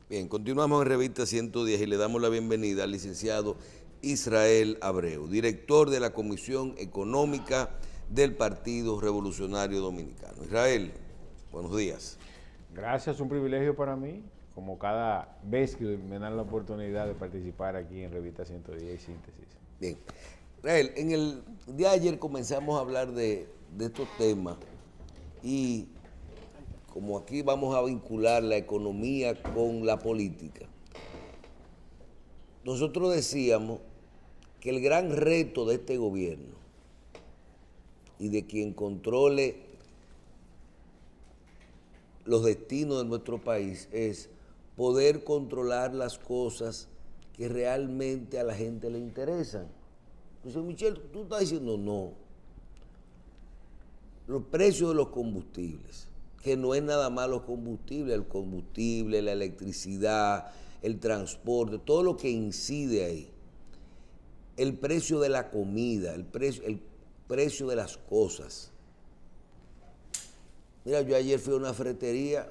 Bien, continuamos en Revista 110 y le damos la bienvenida al licenciado Israel Abreu, director de la Comisión Económica del Partido Revolucionario Dominicano. Israel, buenos días. Gracias, un privilegio para mí, como cada vez que me dan la oportunidad de participar aquí en Revista 110 y Síntesis. Bien, Israel, en el día de ayer comenzamos a hablar de estos temas y como aquí vamos a vincular la economía con la política, nosotros decíamos que el gran reto de este gobierno y de quien controle los destinos de nuestro país es poder controlar las cosas que realmente a la gente le interesan. Entonces, Michelle, tú estás diciendo no. Los precios de los combustibles, que no es nada más los combustibles, el combustible, la electricidad, el transporte, todo lo que incide ahí. El precio de la comida, el precio de las cosas. Mira, yo ayer fui a una ferretería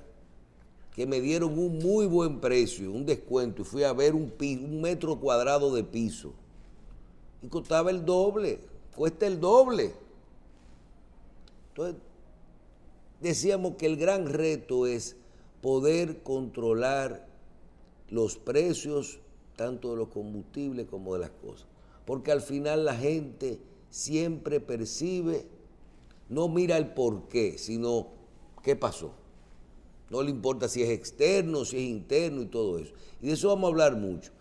que me dieron un muy buen precio, un descuento, y fui a ver un metro cuadrado de piso. Y costaba el doble, cuesta el doble. Entonces, decíamos que el gran reto es poder controlar los precios tanto de los combustibles como de las cosas. Porque al final la gente siempre percibe, no mira el por qué, sino qué pasó. No le importa si es externo, si es interno y todo eso. Y de eso vamos a hablar mucho.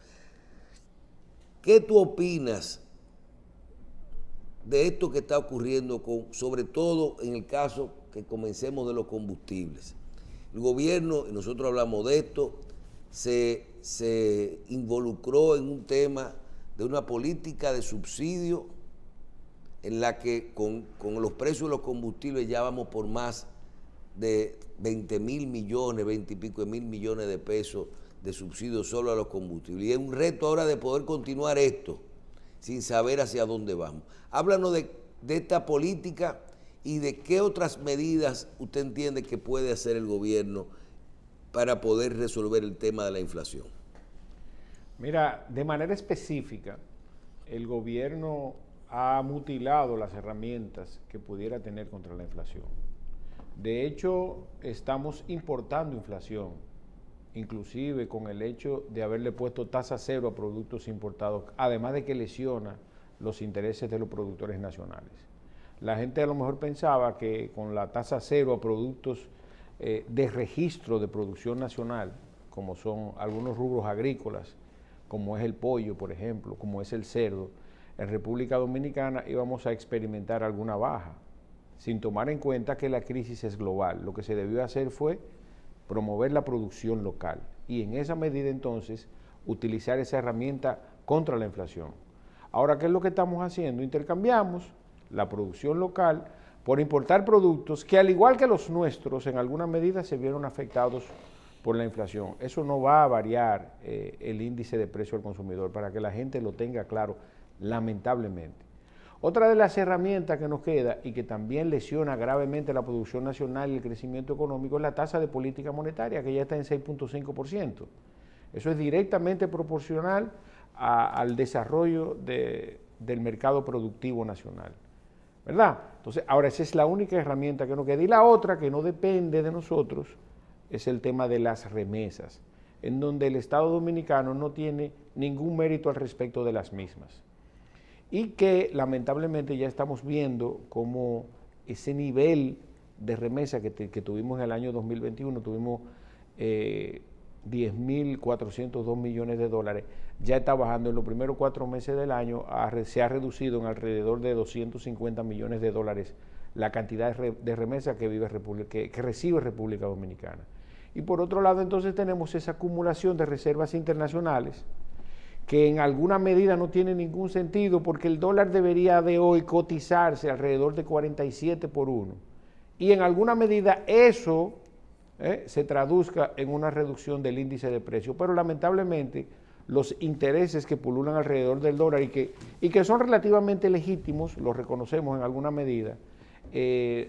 ¿Qué tú opinas de esto que está ocurriendo, sobre todo en el caso que comencemos de los combustibles? El gobierno, y nosotros hablamos de esto, se involucró en un tema de una política de subsidio en la que con los precios de los combustibles ya vamos por más de 20 millones y pico de mil millones de pesos de subsidio solo a los combustibles. Y es un reto ahora de poder continuar esto sin saber hacia dónde vamos. Háblanos de esta política y de qué otras medidas usted entiende que puede hacer el gobierno para poder resolver el tema de la inflación. Mira, de manera específica, el gobierno ha mutilado las herramientas que pudiera tener contra la inflación. De hecho, estamos importando inflación, inclusive con el hecho de haberle puesto tasa cero a productos importados, además de que lesiona los intereses de los productores nacionales. La gente a lo mejor pensaba que con la tasa cero a productos de registro de producción nacional, como son algunos rubros agrícolas, como es el pollo, por ejemplo, como es el cerdo, en República Dominicana íbamos a experimentar alguna baja, sin tomar en cuenta que la crisis es global. Lo que se debió hacer fue promover la producción local y en esa medida entonces utilizar esa herramienta contra la inflación. Ahora, ¿qué es lo que estamos haciendo? Intercambiamos la producción local por importar productos que, al igual que los nuestros, en alguna medida se vieron afectados por la inflación. Eso no va a variar el índice de precio al consumidor, para que la gente lo tenga claro, lamentablemente. Otra de las herramientas que nos queda y que también lesiona gravemente la producción nacional y el crecimiento económico es la tasa de política monetaria, que ya está en 6.5%. Eso es directamente proporcional al desarrollo del mercado productivo nacional, ¿verdad? Entonces, ahora esa es la única herramienta que nos queda. Y la otra, que no depende de nosotros, es el tema de las remesas, en donde el Estado Dominicano no tiene ningún mérito al respecto de las mismas. Y que lamentablemente ya estamos viendo como ese nivel de remesa que tuvimos en el año 2021, tuvimos 10.402 millones de dólares, ya está bajando en los primeros 4 meses del año, se ha reducido en alrededor de 250 millones de dólares la cantidad de remesas que recibe República Dominicana. Y por otro lado entonces tenemos esa acumulación de reservas internacionales que en alguna medida no tiene ningún sentido, porque el dólar debería de hoy cotizarse alrededor de 47 por 1. Y en alguna medida eso se traduzca en una reducción del índice de precio. Pero lamentablemente los intereses que pululan alrededor del dólar y que son relativamente legítimos, los reconocemos en alguna medida,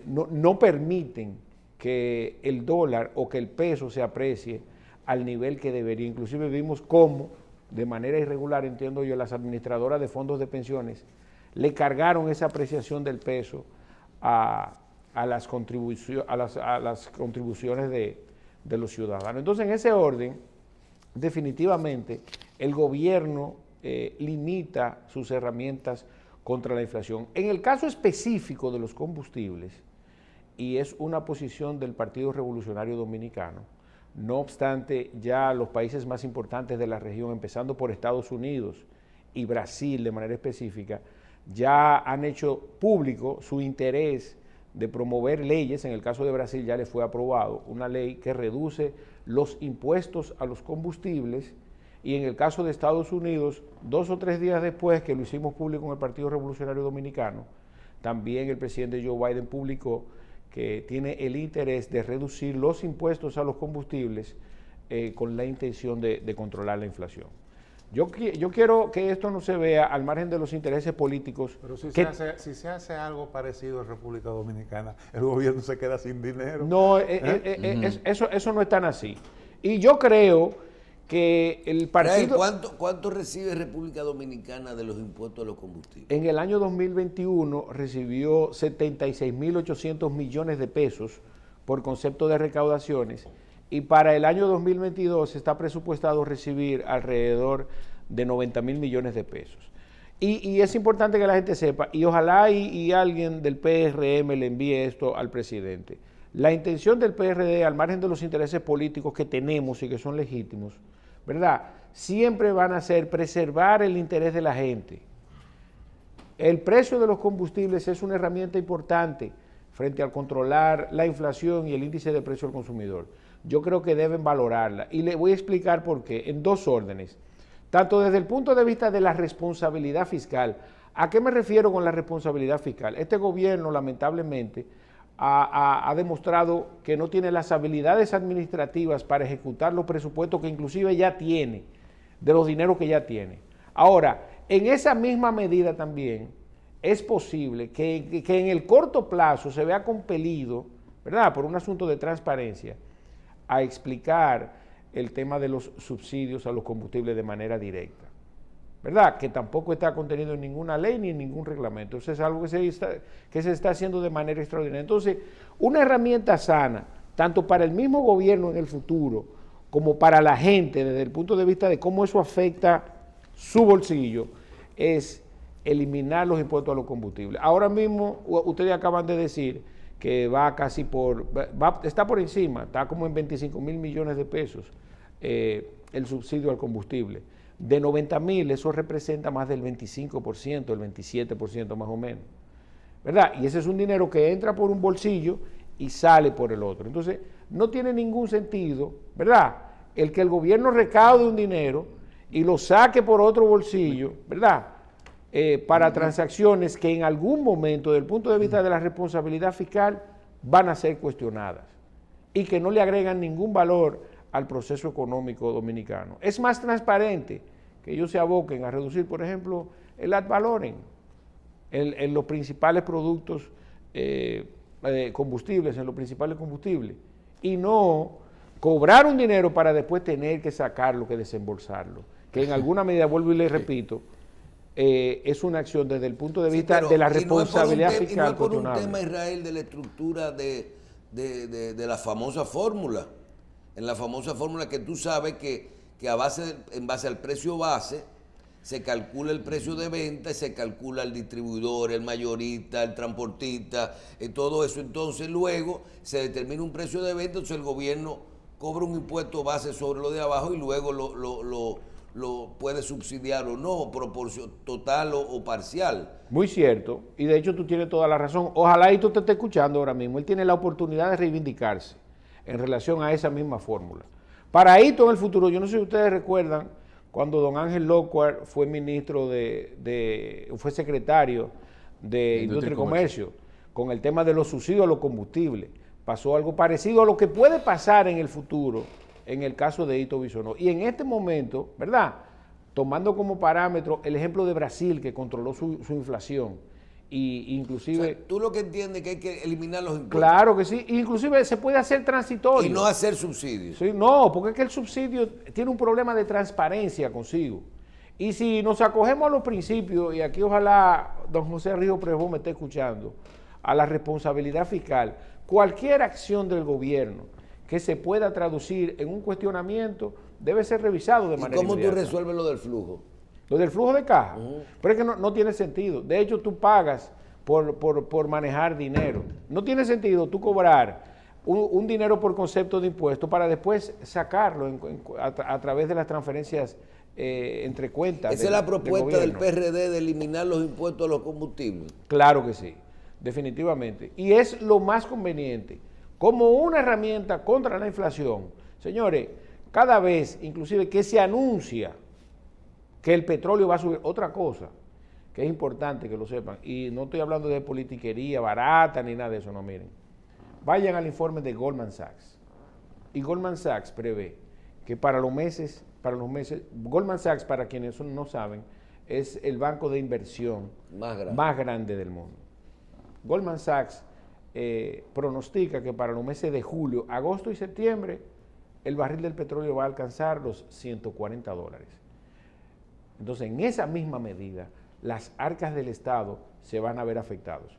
no permiten que el dólar o que el peso se aprecie al nivel que debería. Inclusive vimos cómo, de manera irregular, entiendo yo, las administradoras de fondos de pensiones le cargaron esa apreciación del peso a las contribuciones de los ciudadanos. Entonces, en ese orden, definitivamente, el gobierno limita sus herramientas contra la inflación. En el caso específico de los combustibles, y es una posición del Partido Revolucionario Dominicano, no obstante, ya los países más importantes de la región, empezando por Estados Unidos y Brasil de manera específica, ya han hecho público su interés de promover leyes. En el caso de Brasil ya le fue aprobado una ley que reduce los impuestos a los combustibles, y en el caso de Estados Unidos, 2 o 3 días después que lo hicimos público en el Partido Revolucionario Dominicano, también el presidente Joe Biden publicó que tiene el interés de reducir los impuestos a los combustibles con la intención de controlar la inflación. Yo quiero que esto no se vea al margen de los intereses políticos. Pero si se hace algo parecido en República Dominicana, el gobierno se queda sin dinero. No, eso no es tan así. Y yo creo que el partido... ¿Cuánto recibe República Dominicana de los impuestos a los combustibles? En el año 2021 recibió 76.800 millones de pesos por concepto de recaudaciones, y para el año 2022 está presupuestado recibir alrededor de 90.000 millones de pesos. Y es importante que la gente sepa, y ojalá y alguien del PRM le envíe esto al presidente. La intención del PRD, al margen de los intereses políticos que tenemos y que son legítimos, ¿verdad?, siempre van a ser preservar el interés de la gente. El precio de los combustibles es una herramienta importante frente al controlar la inflación y el índice de precio al consumidor. Yo creo que deben valorarla, y le voy a explicar por qué, en 2 órdenes. Tanto desde el punto de vista de la responsabilidad fiscal. ¿A qué me refiero con la responsabilidad fiscal? Este gobierno, lamentablemente, ha demostrado que no tiene las habilidades administrativas para ejecutar los presupuestos que inclusive ya tiene, de los dineros que ya tiene. Ahora, en esa misma medida también es posible que en el corto plazo se vea compelido, ¿verdad?, por un asunto de transparencia, a explicar el tema de los subsidios a los combustibles de manera directa, ¿verdad?, que tampoco está contenido en ninguna ley ni en ningún reglamento. Eso es algo que se está haciendo de manera extraordinaria. Entonces, una herramienta sana, tanto para el mismo gobierno en el futuro, como para la gente, desde el punto de vista de cómo eso afecta su bolsillo, es eliminar los impuestos a los combustibles. Ahora mismo, ustedes acaban de decir que está por encima, está como en 25.000 millones de pesos el subsidio al combustible. De 90.000, eso representa más del 25%, el 27% más o menos, ¿verdad? Y ese es un dinero que entra por un bolsillo y sale por el otro. Entonces, no tiene ningún sentido, ¿verdad?, el que el gobierno recaude un dinero y lo saque por otro bolsillo, ¿verdad?, para transacciones que en algún momento, desde el punto de vista de la responsabilidad fiscal, van a ser cuestionadas y que no le agregan ningún valor al proceso económico dominicano. Es más transparente que ellos se aboquen a reducir, por ejemplo, el ad valorem en los principales productos combustibles, en los principales combustibles, y no cobrar un dinero para después tener que sacarlo, que desembolsarlo, que en alguna medida, vuelvo y le repito, es una acción desde el punto de vista de la responsabilidad fiscal. Y no es por un tema, Israel, de la estructura de la famosa fórmula. En la famosa fórmula que tú sabes que en base al precio base se calcula el precio de venta y se calcula el distribuidor, el mayorista, el transportista, todo eso. Entonces luego se determina un precio de venta, entonces el gobierno cobra un impuesto base sobre lo de abajo y luego lo puede subsidiar o no, proporción total o parcial. Muy cierto, y de hecho tú tienes toda la razón. Ojalá y tú te estés escuchando ahora mismo. Él tiene la oportunidad de reivindicarse en relación a esa misma fórmula. Para esto en el futuro, yo no sé si ustedes recuerdan cuando don Ángel Lockhart fue ministro fue secretario de Industria y Comercio, con el tema de los subsidios a los combustibles. Pasó algo parecido a lo que puede pasar en el futuro en el caso de Hito Bisonó. Y en este momento, ¿verdad?, tomando como parámetro el ejemplo de Brasil, que controló su inflación, Y inclusive... O sea, tú lo que entiendes es que hay que eliminar los impuestos. Claro que sí, inclusive se puede hacer transitorio. Y no hacer subsidios. Sí, no, porque es que el subsidio tiene un problema de transparencia consigo. Y si nos acogemos a los principios, y aquí ojalá don José Río Prejó me esté escuchando, a la responsabilidad fiscal, cualquier acción del gobierno que se pueda traducir en un cuestionamiento debe ser revisado de manera ¿Y cómo inmediata. tú resuelves lo del flujo? Lo del flujo de caja, pero es que no tiene sentido. De hecho, tú pagas por manejar dinero. No tiene sentido tú cobrar un dinero por concepto de impuesto para después sacarlo a través de las transferencias entre cuentas. Esa es la propuesta del gobierno. PRD de eliminar los impuestos a los combustibles. Claro que sí, definitivamente. Y es lo más conveniente, como una herramienta contra la inflación. Señores, cada vez, inclusive que se anuncia que el petróleo va a subir, otra cosa que es importante que lo sepan, y no estoy hablando de politiquería barata ni nada de eso, no, miren. Vayan al informe de Goldman Sachs. Y Goldman Sachs prevé que para los meses, Goldman Sachs, para quienes no saben, es el banco de inversión más grande del mundo. Goldman Sachs pronostica que para los meses de julio, agosto y septiembre, el barril del petróleo va a alcanzar los $140. Entonces, en esa misma medida, las arcas del Estado se van a ver afectados.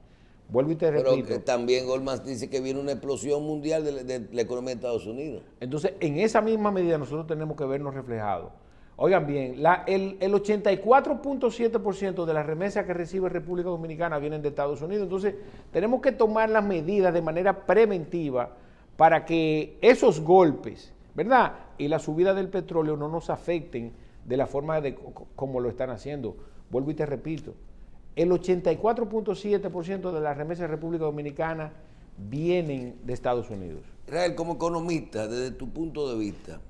Vuelvo y te repito. Pero también Goldman dice que viene una explosión mundial de la economía de Estados Unidos. Entonces, en esa misma medida nosotros tenemos que vernos reflejados. Oigan bien, el 84.7% de las remesas que recibe República Dominicana vienen de Estados Unidos. Entonces, tenemos que tomar las medidas de manera preventiva para que esos golpes, ¿verdad?, y la subida del petróleo no nos afecten de la forma como lo están haciendo. Vuelvo y te repito, el 84.7% de las remesas de República Dominicana vienen de Estados Unidos. Israel, como economista, desde tu punto de vista,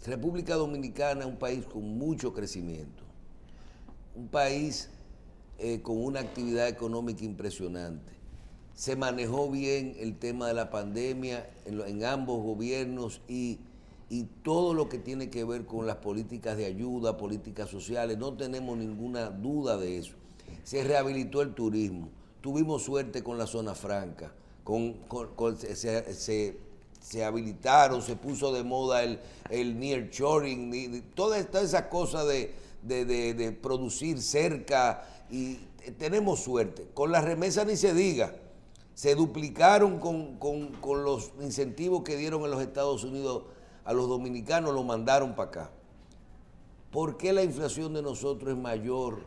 República Dominicana es un país con mucho crecimiento, un país con una actividad económica impresionante. Se manejó bien el tema de la pandemia en ambos gobiernos y todo lo que tiene que ver con las políticas de ayuda, políticas sociales, no tenemos ninguna duda de eso. Se rehabilitó el turismo, tuvimos suerte con la zona franca, se habilitaron, se puso de moda el nearshoring, todas esas cosas de producir cerca, y tenemos suerte. Con las remesas ni se diga, se duplicaron con los incentivos que dieron en los Estados Unidos a los dominicanos, lo mandaron para acá. ¿Por qué la inflación de nosotros es mayor?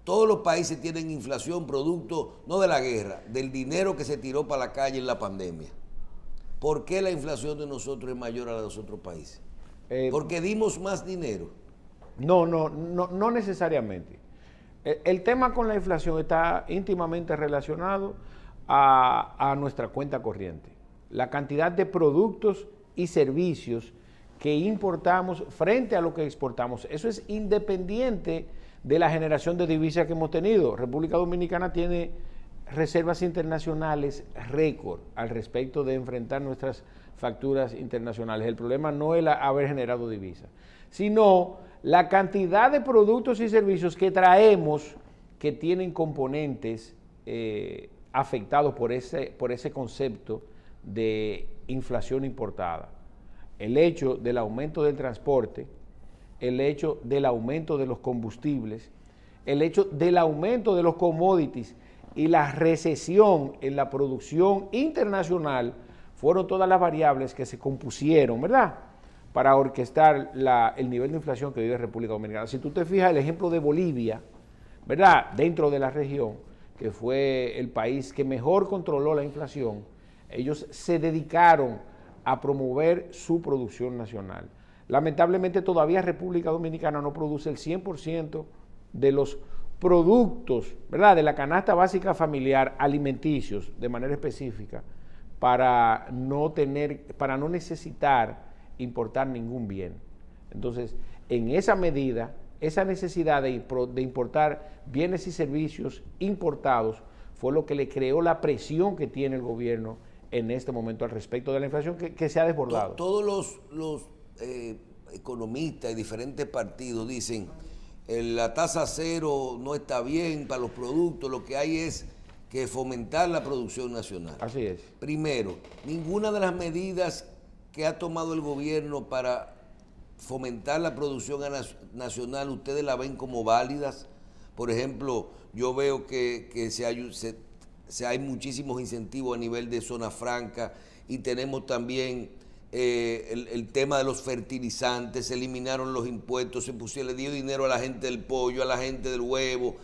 Todos los países tienen inflación producto, no de la guerra, del dinero que se tiró para la calle en la pandemia. ¿Por qué la inflación de nosotros es mayor a la de los otros países? ¿Porque dimos más dinero? No necesariamente. El tema con la inflación está íntimamente relacionado a nuestra cuenta corriente. La cantidad de productos y servicios que importamos frente a lo que exportamos. Eso es independiente de la generación de divisas que hemos tenido. República Dominicana tiene reservas internacionales récord al respecto de enfrentar nuestras facturas internacionales. El problema no es haber generado divisas, sino la cantidad de productos y servicios que traemos que tienen componentes afectados por ese concepto de inflación importada. El hecho del aumento del transporte, el hecho del aumento de los combustibles, el hecho del aumento de los commodities y la recesión en la producción internacional fueron todas las variables que se compusieron, ¿verdad?, para orquestar el nivel de inflación que vive República Dominicana. Si tú te fijas el ejemplo de Bolivia, ¿verdad?, dentro de la región, que fue el país que mejor controló la inflación, ellos se dedicaron a promover su producción nacional. Lamentablemente todavía República Dominicana no produce el 100% de los productos, ¿verdad?, de la canasta básica familiar alimenticios de manera específica para no necesitar importar ningún bien. Entonces, en esa medida, esa necesidad de importar bienes y servicios importados fue lo que le creó la presión que tiene el gobierno en este momento al respecto de la inflación que se ha desbordado. Todos los economistas y diferentes partidos dicen la tasa cero no está bien para los productos, lo que hay es que fomentar la producción nacional. Así es. Primero, ninguna de las medidas que ha tomado el gobierno para fomentar la producción nacional, ustedes la ven como válidas. Por ejemplo, yo veo que hay muchísimos incentivos a nivel de zona franca y tenemos también el tema de los fertilizantes, se eliminaron los impuestos, se le dio dinero a la gente del pollo, a la gente del huevo,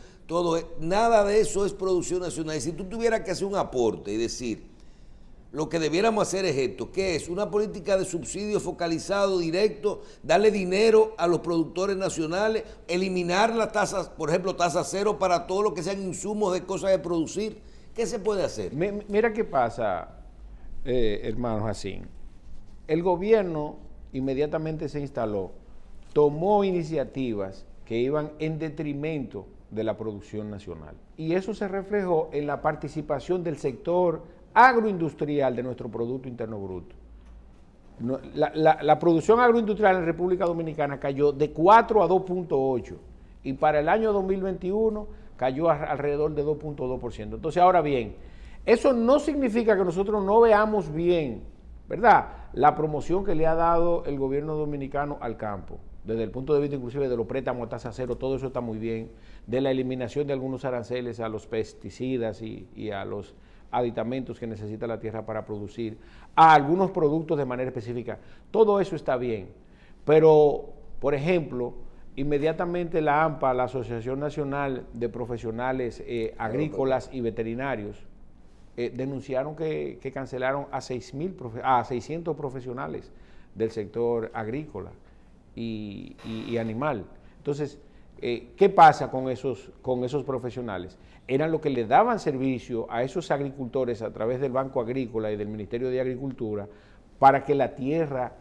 nada de eso es producción nacional. Y si tú tuvieras que hacer un aporte y decir, lo que debiéramos hacer es esto, ¿qué es? Una política de subsidio focalizado, directo, darle dinero a los productores nacionales, eliminar las tasas, por ejemplo, tasa cero para todo lo que sean insumos de cosas de producir. ¿Qué se puede hacer? Mira qué pasa, hermano Jacín. El gobierno inmediatamente se instaló, tomó iniciativas que iban en detrimento de la producción nacional. Y eso se reflejó en la participación del sector agroindustrial de nuestro Producto Interno Bruto. La producción agroindustrial en República Dominicana cayó de 4 a 2.8 y para el año 2021 cayó alrededor de 2.2%. Entonces, ahora bien, eso no significa que nosotros no veamos bien, ¿verdad?, la promoción que le ha dado el gobierno dominicano al campo, desde el punto de vista inclusive de los préstamos a tasa cero, todo eso está muy bien, de la eliminación de algunos aranceles a los pesticidas y a los aditamentos que necesita la tierra para producir, a algunos productos de manera específica, todo eso está bien, pero, por ejemplo, inmediatamente la ANPA, la Asociación Nacional de Profesionales Agrícolas y Veterinarios, denunciaron que cancelaron a 600 profesionales del sector agrícola y animal. Entonces, ¿qué pasa con esos profesionales? Eran los que le daban servicio a esos agricultores a través del Banco Agrícola y del Ministerio de Agricultura para que la tierra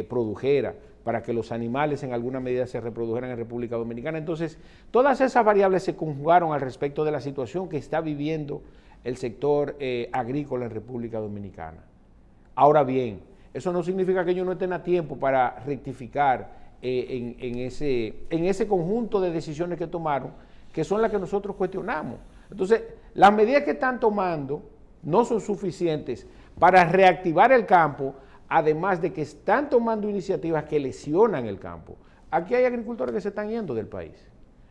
produjera, para que los animales en alguna medida se reprodujeran en República Dominicana. Entonces, todas esas variables se conjugaron al respecto de la situación que está viviendo el sector agrícola en República Dominicana. Ahora bien, eso no significa que ellos no estén a tiempo para rectificar en ese conjunto de decisiones que tomaron, que son las que nosotros cuestionamos. Entonces, las medidas que están tomando no son suficientes para reactivar el campo, además de que están tomando iniciativas que lesionan el campo. Aquí hay agricultores que se están yendo del país.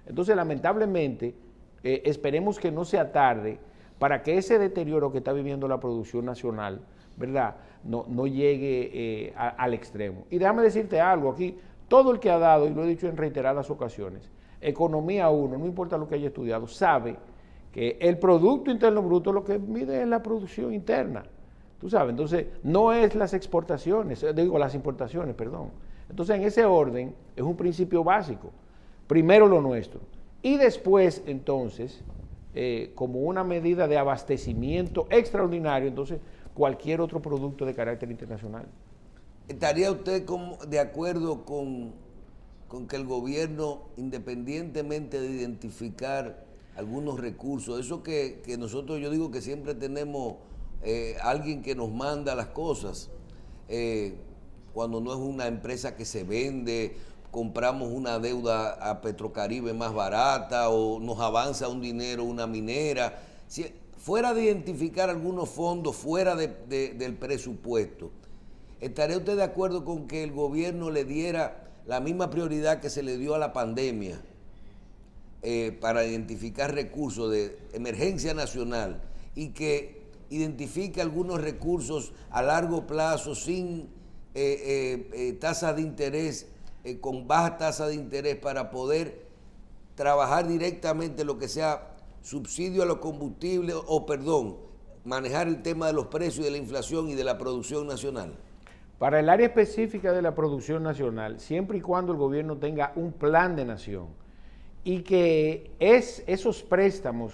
Entonces, lamentablemente, esperemos que no sea tarde para que ese deterioro que está viviendo la producción nacional, ¿verdad?, no llegue al extremo. Y déjame decirte algo, aquí todo el que ha dado, y lo he dicho en reiteradas ocasiones, economía 1, no importa lo que haya estudiado, sabe que el Producto Interno Bruto lo que mide es la producción interna. Tú sabes, entonces no es las exportaciones, las importaciones, perdón. Entonces, en ese orden es un principio básico. Primero lo nuestro. Y después, entonces, como una medida de abastecimiento extraordinario, entonces, cualquier otro producto de carácter internacional. ¿Estaría usted de acuerdo con que el gobierno, independientemente de identificar algunos recursos, eso que nosotros, yo digo que siempre tenemos alguien que nos manda las cosas, cuando no es una empresa que se vende, compramos una deuda a Petrocaribe más barata o nos avanza un dinero una minera, si fuera de identificar algunos fondos fuera del presupuesto, ¿estaría usted de acuerdo con que el gobierno le diera la misma prioridad que se le dio a la pandemia para identificar recursos de emergencia nacional y que identifique algunos recursos a largo plazo sin tasas de interés, con baja tasa de interés, para poder trabajar directamente lo que sea subsidio a los combustibles manejar el tema de los precios y de la inflación y de la producción nacional? Para el área específica de la producción nacional, siempre y cuando el gobierno tenga un plan de nación y que esos préstamos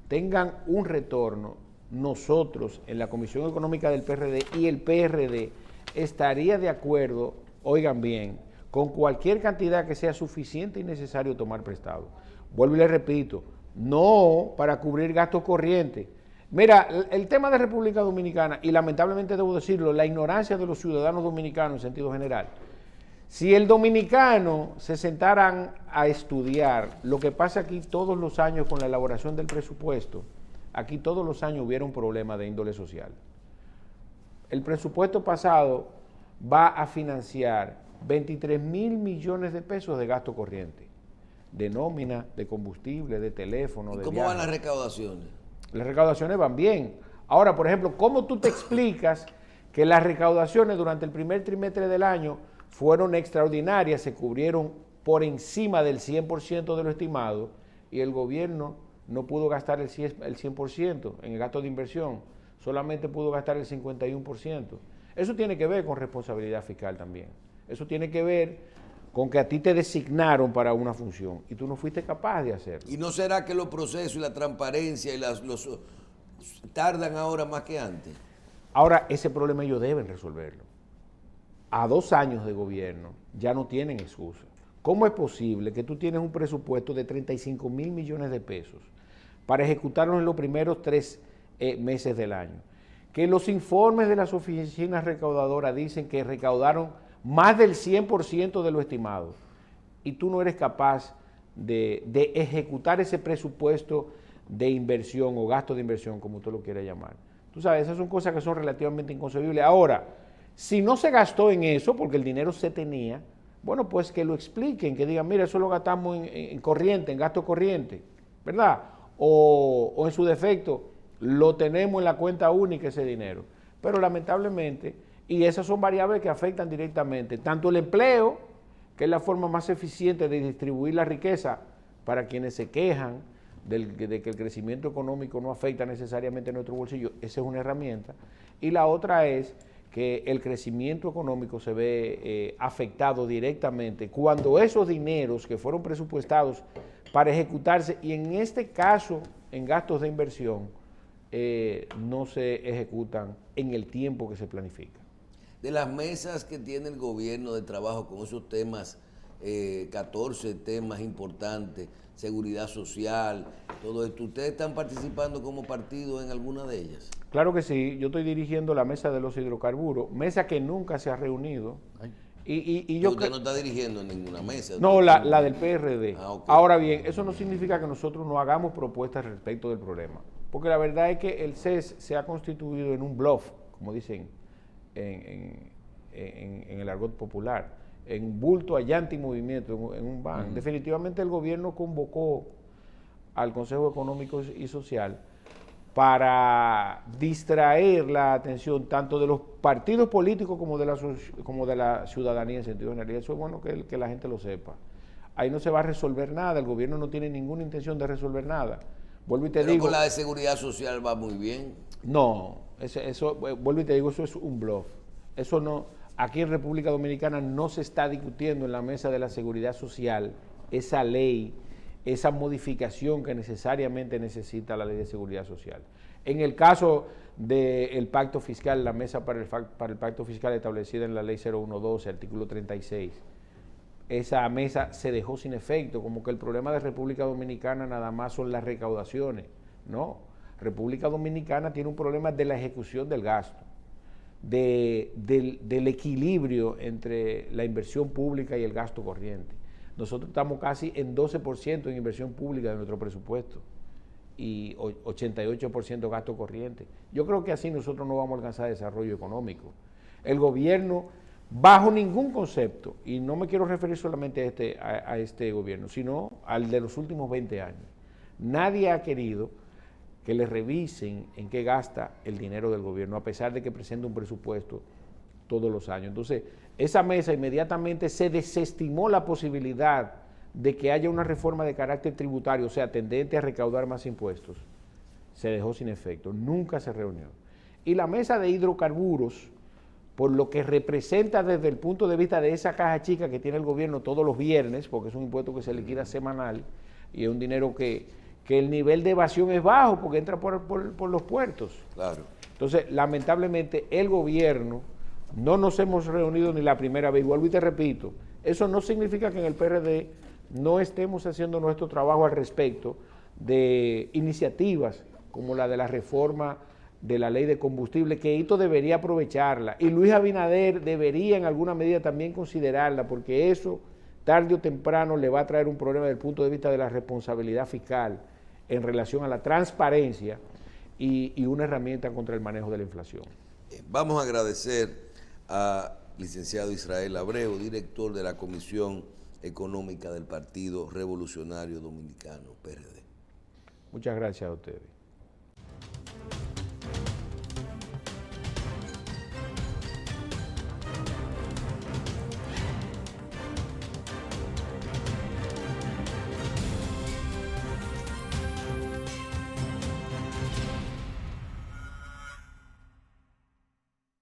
tengan un retorno, nosotros en la Comisión Económica del PRD y el PRD estaría de acuerdo, oigan bien, con cualquier cantidad que sea suficiente y necesario tomar prestado. Vuelvo y les repito, no para cubrir gastos corrientes. Mira, el tema de República Dominicana, y lamentablemente debo decirlo, la ignorancia de los ciudadanos dominicanos en sentido general, Si el dominicano se sentaran a estudiar lo que pasa aquí todos los años con la elaboración del presupuesto, aquí todos los años hubiera un problema de índole social. El presupuesto pasado va a financiar 23,000 millones de pesos de gasto corriente, de nómina, de combustible, de teléfono, ¿Y de cómo viaje. van las recaudaciones? Las recaudaciones van bien. Ahora, por ejemplo, ¿cómo tú te explicas que las recaudaciones durante el primer trimestre del año fueron extraordinarias, se cubrieron por encima del 100% de lo estimado y el gobierno no pudo gastar el 100% en el gasto de inversión, solamente pudo gastar el 51%? Eso tiene que ver con responsabilidad fiscal también. Eso tiene que ver con que a ti te designaron para una función y tú no fuiste capaz de hacerlo. ¿Y no será que los procesos y la transparencia y tardan ahora más que antes? Ahora, ese problema ellos deben resolverlo. A 2 años de gobierno ya no tienen excusa. ¿Cómo es posible que tú tienes un presupuesto de 35,000 millones de pesos para ejecutarlo en los primeros 3 meses del año? Que los informes de las oficinas recaudadoras dicen que recaudaron más del 100% de lo estimado y tú no eres capaz de ejecutar ese presupuesto de inversión o gasto de inversión, como tú lo quieras llamar. Tú sabes, esas son cosas que son relativamente inconcebibles. Ahora, si no se gastó en eso, porque el dinero se tenía, bueno, pues que lo expliquen, que digan, mira, eso lo gastamos en corriente, en gasto corriente, ¿verdad? O en su defecto, lo tenemos en la cuenta única ese dinero. Pero lamentablemente, y esas son variables que afectan directamente, tanto el empleo, que es la forma más eficiente de distribuir la riqueza para quienes se quejan de que el crecimiento económico no afecta necesariamente nuestro bolsillo, esa es una herramienta, y la otra es que el crecimiento económico se ve afectado directamente cuando esos dineros que fueron presupuestados para ejecutarse, y en este caso en gastos de inversión, no se ejecutan en el tiempo que se planifica. De las mesas que tiene el gobierno de trabajo con esos temas, 14 temas importantes, seguridad social, todo esto, ¿ustedes están participando como partido en alguna de ellas? Claro que sí, yo estoy dirigiendo la mesa de los hidrocarburos, mesa que nunca se ha reunido. Y yo usted no está dirigiendo en ninguna mesa. No, la del PRD. Okay. Ahora bien, eso no significa que nosotros no hagamos propuestas respecto del problema, porque la verdad es que el CES se ha constituido en un bluff, como dicen en el argot popular, en bulto allante y movimiento, en un ban. Definitivamente el gobierno convocó al Consejo Económico y Social para distraer la atención tanto de los partidos políticos como de la ciudadanía en sentido general. Eso es bueno que la gente lo sepa. Ahí no se va a resolver nada, el gobierno no tiene ninguna intención de resolver nada. Vuelvo y te digo, con la de seguridad social va muy bien. No, eso vuelvo y te digo, eso es un bluff. Eso no, aquí en República Dominicana no se está discutiendo en la mesa de la seguridad social esa ley, esa modificación que necesariamente necesita la ley de seguridad social. En el caso del pacto fiscal, la mesa para el pacto fiscal establecida en la ley 0112, artículo 36, esa mesa se dejó sin efecto, como que el problema de República Dominicana nada más son las recaudaciones. No, República Dominicana tiene un problema de la ejecución del gasto, del equilibrio entre la inversión pública y el gasto corriente. Nosotros estamos casi en 12% en inversión pública de nuestro presupuesto y 88% gasto corriente. Yo creo que así nosotros no vamos a alcanzar desarrollo económico. El gobierno, bajo ningún concepto, y no me quiero referir solamente a este gobierno, sino al de los últimos 20 años, nadie ha querido que le revisen en qué gasta el dinero del gobierno, a pesar de que presenta un presupuesto todos los años. Entonces, esa mesa inmediatamente se desestimó la posibilidad de que haya una reforma de carácter tributario, o sea, tendente a recaudar más impuestos. Se dejó sin efecto, nunca se reunió. Y la mesa de hidrocarburos, por lo que representa desde el punto de vista de esa caja chica que tiene el gobierno todos los viernes, porque es un impuesto que se liquida semanal y es un dinero que el nivel de evasión es bajo porque entra por los puertos. Claro. Entonces, lamentablemente, el gobierno no nos hemos reunido ni la primera vez. Vuelvo y te repito, eso no significa que en el PRD no estemos haciendo nuestro trabajo al respecto de iniciativas como la de la reforma de la ley de combustible, que Hito debería aprovecharla y Luis Abinader debería en alguna medida también considerarla, porque eso tarde o temprano le va a traer un problema desde el punto de vista de la responsabilidad fiscal en relación a la transparencia y una herramienta contra el manejo de la inflación. Vamos a agradecer al licenciado Israel Abreu, director de la Comisión Económica del Partido Revolucionario Dominicano, PRD. Muchas gracias a ustedes.